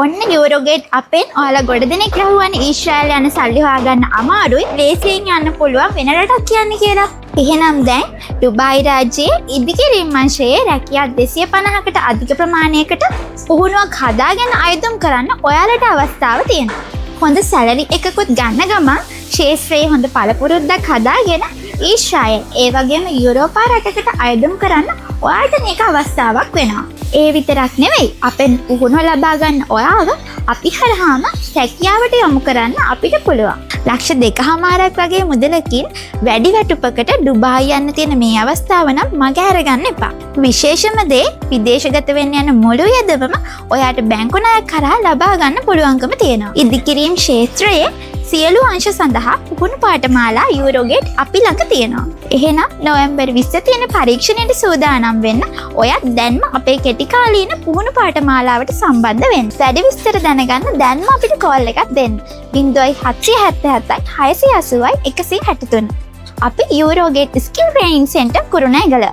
ඔන්න යුරෝගේට් අපෙන් ඔයාලා ගොඩ දෙනෙක් ලහුවන්නේ ඊශ්‍රායල් යන සල්ලි හොයාගන්න අමාරුයි ලේසියෙන් යන්න පුළුවන් වෙන රටක් කියන්නේ කියලා. එහෙනම් දැන් ඩුබායි රාජ්‍යයේ ඉදිකිරීම් අංශයේ රැකියා 250කට අධික ප්‍රමාණයකට පුහුණුවක් හදාගෙන අයදුම් කරන්න ඔයාලට අවස්ථාව තියෙනවා. හොඳ සැලරි එකකුත් ගන්න ගමන් ශේෂ්ත්‍රයේ හොඳ පළපුරුද්දක් හදාගෙන ඊශ්‍රායල් ඒ වගේම යුරෝපා රටකට අයදුම් කරන්න ඔයාලට මේක අවස්ථාවක් වෙනවා. ඒ විතරක් නෙවෙයි අපෙන් පුහුණුව ලබා ගන්න ඔයාව අපි හරහාම රැකියාවට යොමු කරන්න අපිට පුළුවන්. ලක්ෂ 2.5ක් වගේ මුදලකින් වැඩි වැටුපකට ඩුබායි යන්න තියෙන මේ අවස්ථාව නම් මග අරගන්න එපා. විශේෂම දේ විදේශගත වෙන්න යන මුළු යදවම ඔයාට බැංකු ණයක් කරා ලබා ගන්න පුළුවන්කම තියෙනවා. ඉදිකිරීම් ක්ෂේත්‍රයේ සියලු අංශ සඳහා පුහුණු පාඨමාලා යුරෝගේට් අපි ළඟ තියෙනවා. එහෙනම් නොවැම්බර් 20 තියෙන පරීක්ෂණයට සූදානම් වෙන්න ඔයත් දැන්ම අපේ කෙටිකාලීන පුහුණු පාඨමාලාවට සම්බන්ධ වෙන්න. වැඩි විස්තර දැනගන්න දැන්ම අපිට කෝල් එකක් දෙන්න. 0777 680 163. අපි යුරෝගේට් ස්කිල් ට්‍රේනින් සෙන්ටර් කුරුණෑගල.